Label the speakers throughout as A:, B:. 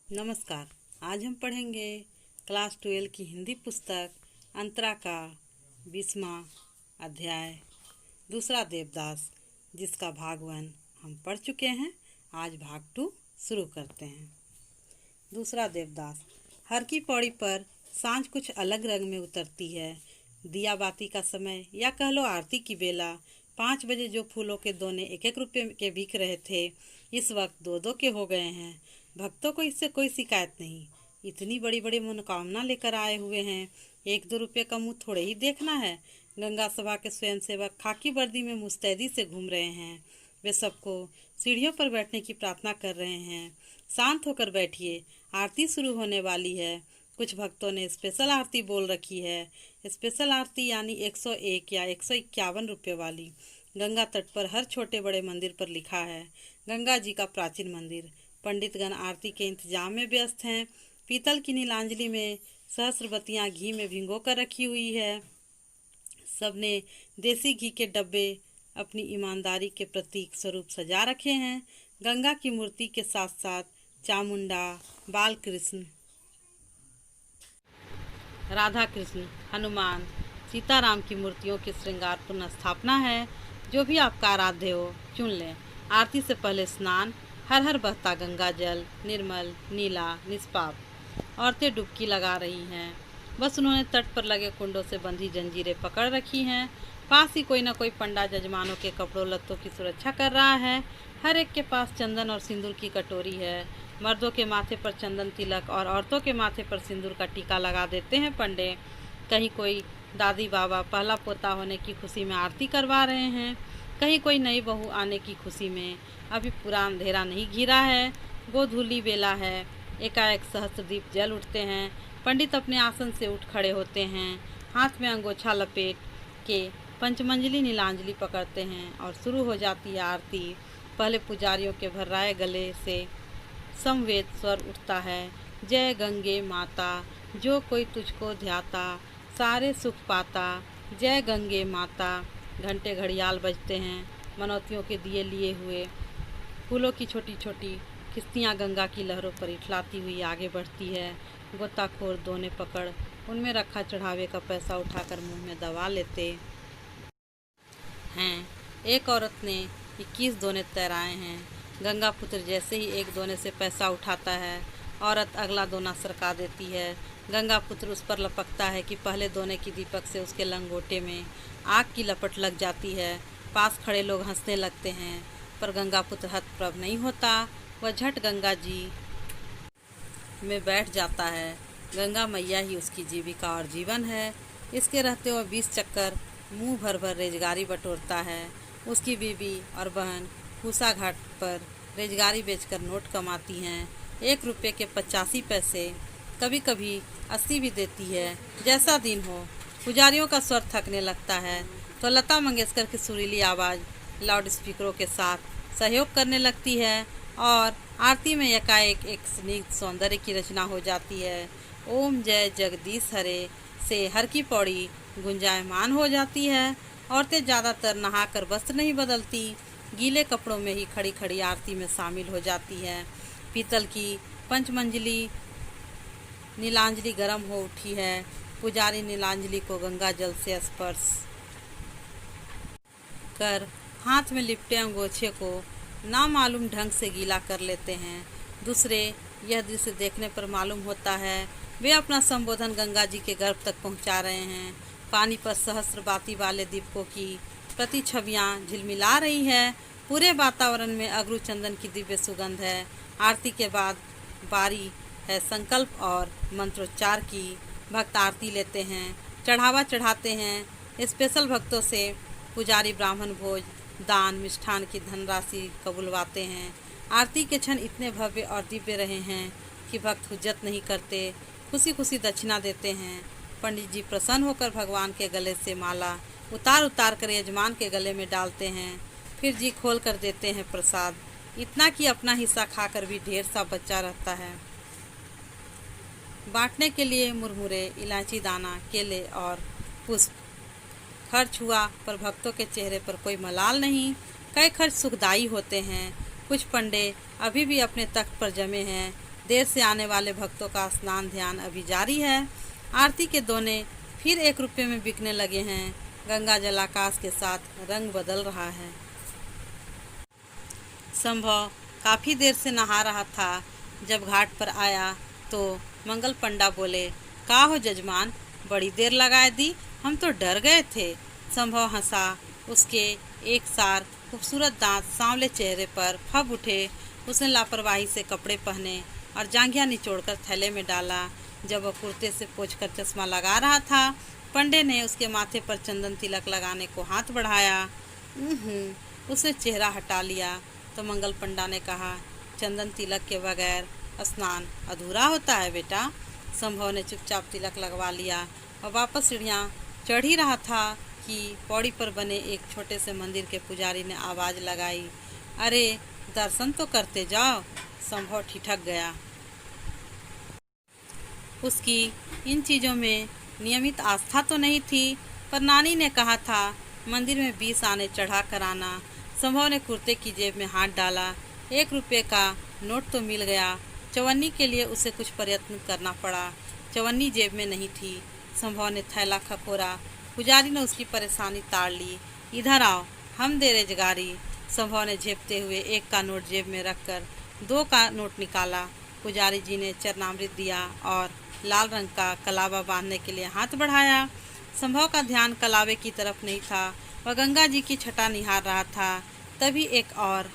A: नमस्कार। आज हम पढ़ेंगे क्लास 12 की हिंदी पुस्तक अंतरा का 20वां अध्याय दूसरा देवदास, जिसका भाग 1 हम पढ़ चुके हैं। आज भाग 2 शुरू करते हैं। दूसरा देवदास। हर की पौड़ी पर सांझ कुछ अलग रंग में उतरती है। दिया बाती का समय या कह लो आरती की बेला। 5 बजे जो फूलों के दोने 1-1 रुपये के बिक रहे थे, इस वक्त 2-2 के हो गए हैं। भक्तों को इससे कोई शिकायत नहीं। इतनी बड़ी बड़ी मनोकामना लेकर आए हुए हैं, 1-2 रुपये का मुंह थोड़े ही देखना है। गंगा सभा के स्वयंसेवक खाकी वर्दी में मुस्तैदी से घूम रहे हैं। वे सबको सीढ़ियों पर बैठने की प्रार्थना कर रहे हैं। शांत होकर बैठिए, आरती शुरू होने वाली है। कुछ भक्तों ने स्पेशल आरती बोल रखी है। स्पेशल आरती यानी 101 या 151 रुपये वाली। गंगा तट पर हर छोटे बड़े मंदिर पर लिखा है गंगा जी का प्राचीन मंदिर। पंडितगण आरती के इंतजाम में व्यस्त हैं। पीतल की नीलांजलि में सहस्रबत्तियां घी में भिगो कर रखी हुई है। सबने देसी घी के डब्बे अपनी ईमानदारी के प्रतीक स्वरूप सजा रखे हैं। गंगा की मूर्ति के साथ साथ चामुंडा, बालकृष्ण, राधा कृष्ण, हनुमान, सीताराम की मूर्तियों की श्रृंगारपूर्ण स्थापना है। जो भी आपका आराध्य हो चुन लें। आरती से पहले स्नान। हर हर बहता गंगा जल, निर्मल, नीला, निष्पाप। औरतें डुबकी लगा रही हैं। बस उन्होंने तट पर लगे कुंडों से बंधी जंजीरें पकड़ रखी हैं। पास ही कोई न कोई पंडा जजमानों के कपड़ों लत्तों की सुरक्षा कर रहा है। हर एक के पास चंदन और सिंदूर की कटोरी है। मर्दों के माथे पर चंदन तिलक और औरतों के माथे पर सिंदूर का टीका लगा देते हैं पंडे। कहीं कोई दादी बाबा पहला पोता होने की खुशी में आरती करवा रहे हैं, कहीं कोई नई बहू आने की खुशी में। अभी पूरा अंधेरा नहीं घिरा है, गोधूली बेला है। एकाएक सहस्त्रदीप जल उठते हैं। पंडित अपने आसन से उठ खड़े होते हैं। हाथ में अंगोछा लपेट के पंचमंजली नीलांजलि पकड़ते हैं और शुरू हो जाती है आरती। पहले पुजारियों के भर्राए गले से समवेत स्वर उठता है, जय गंगे माता, जो कोई तुझको ध्याता, सारे सुख पाता, जय गंगे माता। घंटे घड़ियाल बजते हैं। मनौतियों के दिए लिए हुए फूलों की छोटी छोटी किस्तियाँ गंगा की लहरों पर इठलाती हुई आगे बढ़ती है। गोताखोर दोने पकड़ उनमें रखा चढ़ावे का पैसा उठाकर मुंह में दबा लेते हैं। एक औरत ने 21 दोने तैराए हैं। गंगा पुत्र जैसे ही एक दोने से पैसा उठाता है, औरत अगला दोना सरका देती है। गंगा पुत्र उस पर लपकता है कि पहले दोने की दीपक से उसके लंगोटे में आग की लपट लग जाती है। पास खड़े लोग हंसने लगते हैं, पर गंगा पुत्र हतप्रभ नहीं होता। वह झट गंगा जी में बैठ जाता है। गंगा मैया ही उसकी जीविका और जीवन है। इसके रहते हुए 20 चक्कर मुंह भर भर रेजगारी बटोरता है। उसकी बीवी और बहन पूसा घाट पर रेजगारी बेचकर नोट कमाती हैं। 1 रुपये के 85 पैसे, कभी कभी 80 भी देती है, जैसा दिन हो। पुजारियों का स्वर थकने लगता है तो लता मंगेशकर की सुरीली आवाज़ लाउड स्पीकरों के साथ सहयोग करने लगती है और आरती में एकाएक एक स्निग्ध सौंदर्य की रचना हो जाती है। ओम जय जगदीश हरे से हर की पौड़ी गुंजायमान हो जाती है। औरतें ज़्यादातर नहाकर वस्त्र नहीं बदलती, गीले कपड़ों में ही खड़ी खड़ी आरती में शामिल हो जाती है। पीतल की पंचमंजली नीलांजलि गर्म हो उठी है। पुजारी नीलांजलि को गंगा जल से स्पर्श कर हाथ में लिपटे अंगोछे को नामालूम ढंग से गीला कर लेते हैं। दूसरे यह दृश्य देखने पर मालूम होता है वे अपना संबोधन गंगा जी के गर्भ तक पहुंचा रहे हैं। पानी पर सहस्र बाती वाले दीपकों की प्रतिछवियां झिलमिला रही है। पूरे वातावरण में अगरू चंदन की दिव्य सुगंध है। आरती के बाद बारी है संकल्प और मंत्रोच्चार की। भक्त आरती लेते हैं, चढ़ावा चढ़ाते हैं। स्पेशल भक्तों से पुजारी ब्राह्मण भोज, दान, मिष्ठान की धनराशि कबुलवाते हैं। आरती के क्षण इतने भव्य और दिव्य रहे हैं कि भक्त हुज्जत नहीं करते, खुशी खुशी दक्षिणा देते हैं। पंडित जी प्रसन्न होकर भगवान के गले से माला उतार उतार कर यजमान के गले में डालते हैं, फिर जी खोल कर देते हैं प्रसाद। इतना कि अपना हिस्सा खाकर भी ढेर सा बचा रहता है। बांटने के लिए मुरमुरे, इलायची दाना, केले और पुष्प खर्च हुआ, पर भक्तों के चेहरे पर कोई मलाल नहीं। कई खर्च सुखदायी होते हैं। कुछ पंडे अभी भी अपने तख्त पर जमे हैं। देर से आने वाले भक्तों का स्नान ध्यान अभी जारी है। आरती के दोने फिर 1 रुपये में बिकने लगे हैं। गंगा जल आकाश के साथ रंग बदल रहा है। संभव काफ़ी देर से नहा रहा था। जब घाट पर आया तो मंगल पंडा बोले, का हो जजमान, बड़ी देर लगाए दी, हम तो डर गए थे। संभव हंसा। उसके एक सार खूबसूरत दांत सांवले चेहरे पर फब उठे। उसने लापरवाही से कपड़े पहने और जांघिया निचोड़कर थैले में डाला। जब वह कुर्ते से पोंछकर चश्मा लगा रहा था, पंडे ने उसके माथे पर चंदन तिलक लगाने को हाथ बढ़ाया। उसने चेहरा हटा लिया तो मंगल पंडा ने कहा, चंदन तिलक के बगैर स्नान अधूरा होता है बेटा। संभव ने चुपचाप तिलक लगवा लिया और वापस सीढ़ियाँ चढ़ ही रहा था कि पौड़ी पर बने एक छोटे से मंदिर के पुजारी ने आवाज़ लगाई, अरे दर्शन तो करते जाओ। संभव ठिठक गया। उसकी इन चीज़ों में नियमित आस्था तो नहीं थी, पर नानी ने कहा था मंदिर में 20 आने चढ़ा कर आना। संभव ने कुर्ते की जेब में हाथ डाला। 1 रुपये का नोट तो मिल गया। चवन्नी के लिए उसे कुछ प्रयत्न करना पड़ा। चवन्नी जेब में नहीं थी। संभव ने थैला खखोरा। पुजारी ने उसकी परेशानी ताड़ ली। इधर आओ, हम दे रोजगारी। संभव ने झेपते हुए 1 का नोट जेब में रखकर 2 का नोट निकाला। पुजारी जी ने चरणामृत दिया और लाल रंग का कलावा बांधने के लिए हाथ बढ़ाया। संभव का ध्यान कलावे की तरफ नहीं था, वह गंगा जी की छटा निहार रहा था। तभी एक और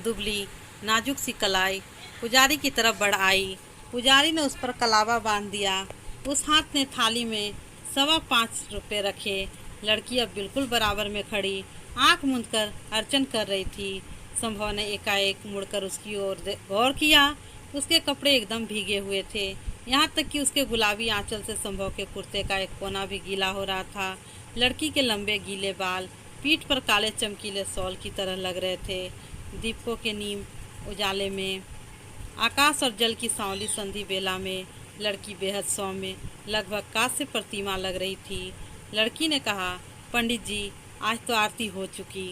A: दुबली नाजुक सी कलाई पुजारी की तरफ बढ़ आई। पुजारी ने उस पर कलावा बांध दिया। उस हाथ ने थाली में 5.25 रुपये रखे। लड़की अब बिल्कुल बराबर में खड़ी आंख मूंदकर अर्चन कर रही थी। संभव ने एकाएक मुड़कर उसकी ओर गौर किया। उसके कपड़े एकदम भीगे हुए थे, यहाँ तक कि उसके गुलाबी आंचल से संभव के कुर्ते का एक कोना भी गीला हो रहा था। लड़की के लंबे गीले बाल पीठ पर काले चमकीले शॉल की तरह लग रहे थे। दीपकों के नीम उजाले में, आकाश और जल की सांवली संधि बेला में लड़की बेहद सौम्य, लगभग कांस्य प्रतिमा लग रही थी। लड़की ने कहा, पंडित जी, आज तो आरती हो चुकी,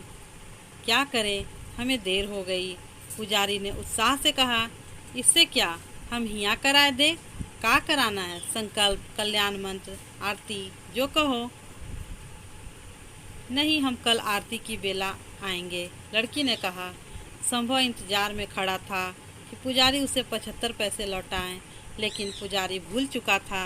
A: क्या करें, हमें देर हो गई। पुजारी ने उत्साह से कहा, इससे क्या, हम हिया कराए दे। का कराना है? संकल्प, कल्याण मंत्र, आरती, जो कहो। नहीं, हम कल आरती की बेला आएंगे, लड़की ने कहा। संभव इंतजार में खड़ा था कि पुजारी उसे 75 पैसे लौटाएं, लेकिन पुजारी भूल चुका था।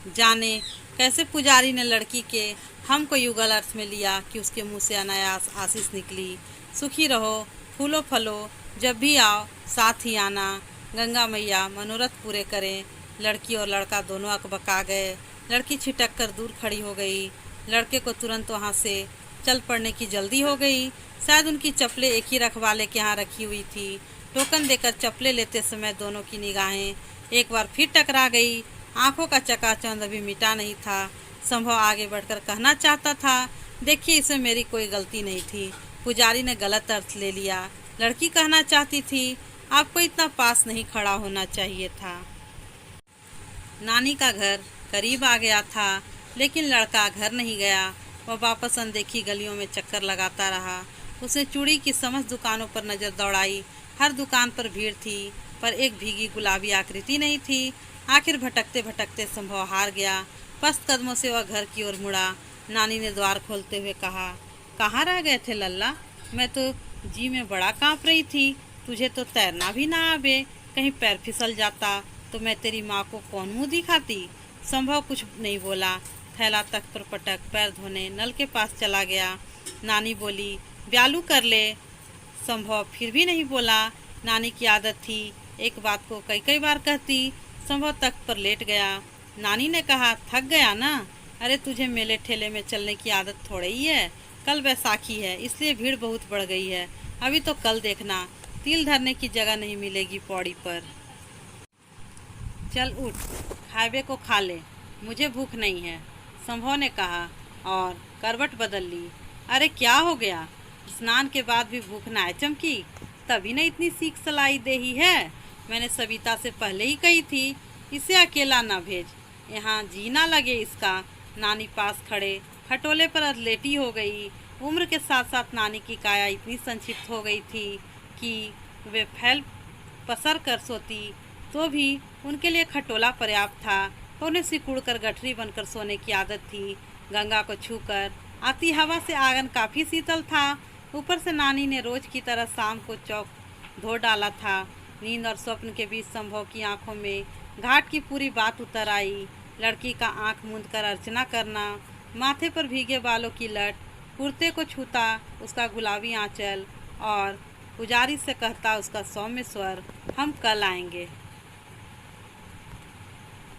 A: जाने कैसे पुजारी ने लड़की के हम को युगल अर्थ में लिया कि उसके मुंह से अनायास आशीष निकली, सुखी रहो, फूलो फलो, जब भी आओ साथ ही आना, गंगा मैया मनोरथ पूरे करें। लड़की और लड़का दोनों अकबका गए। लड़की छिटक कर दूर खड़ी हो गई। लड़के को तुरंत वहाँ से चल पड़ने की जल्दी हो गई। शायद उनकी चप्पलें एक ही रखवाले के यहाँ रखी हुई थी। टोकन देकर चप्पलें लेते समय दोनों की निगाहें एक बार फिर टकरा गई। आंखों का चकाचौंध अभी मिटा नहीं था। संभव आगे बढ़कर कहना चाहता था, देखिए, इसमें मेरी कोई गलती नहीं थी, पुजारी ने गलत अर्थ ले लिया। लड़की कहना चाहती थी, आपको इतना पास नहीं खड़ा होना चाहिए था। नानी का घर करीब आ गया था, लेकिन लड़का घर नहीं गया। वह वापस अनदेखी गलियों में चक्कर लगाता रहा। उसने चूड़ी की समस्त दुकानों पर नज़र दौड़ाई। हर दुकान पर भीड़ थी, पर एक भीगी गुलाबी आकृति नहीं थी। आखिर भटकते भटकते संभव हार गया। पस्त कदमों से वह घर की ओर मुड़ा। नानी ने द्वार खोलते हुए कहा, कहाँ रह गए थे लल्ला? मैं तो जी में बड़ा कांप रही थी। तुझे तो तैरना भी ना आवे, कहीं पैर फिसल जाता तो मैं तेरी माँ को कौन मुँह दिखाती। संभव कुछ नहीं बोला। थैला तख्त पर पटक पैर धोने नल के पास चला गया। नानी बोली, ब्यालू कर ले। संभव फिर भी नहीं बोला। नानी की आदत थी, एक बात को कई कई बार कहती। संभव तख्त पर लेट गया। नानी ने कहा, थक गया ना? अरे तुझे मेले ठेले में चलने की आदत थोड़ी ही है। कल बैसाखी है, इसलिए भीड़ बहुत बढ़ गई है। अभी तो कल देखना, तिल धरने की जगह नहीं मिलेगी पौड़ी पर। चल उठ, खावे को खा ले, मुझे भूख नहीं है, संभव ने कहा और करवट बदल ली। अरे क्या हो गया? स्नान के बाद भी भूख ना चमकी? तभी न इतनी सीख सलाई दे ही है। मैंने सविता से पहले ही कही थी, इसे अकेला ना भेज, यहाँ जी ना लगे इसका। नानी पास खड़े खटोले पर लेटी हो गई। उम्र के साथ साथ नानी की काया इतनी संक्षिप्त हो गई थी कि वे फैल पसर कर सोती तो भी उनके लिए खटोला पर्याप्त था। उन्हें सिकुड़ कर गठरी बनकर सोने की आदत थी। गंगा को छूकर आती हवा से आंगन काफ़ी शीतल था। ऊपर से नानी ने रोज की तरह शाम को चौक धो डाला था। नींद और स्वप्न के बीच संभव की आंखों में घाट की पूरी बात उतर आई। लड़की का आंख मूंद कर अर्चना करना, माथे पर भीगे बालों की लट, कुर्ते को छूता उसका गुलाबी आंचल और पुजारी से कहता उसका सौम्य स्वर, हम कल आएंगे।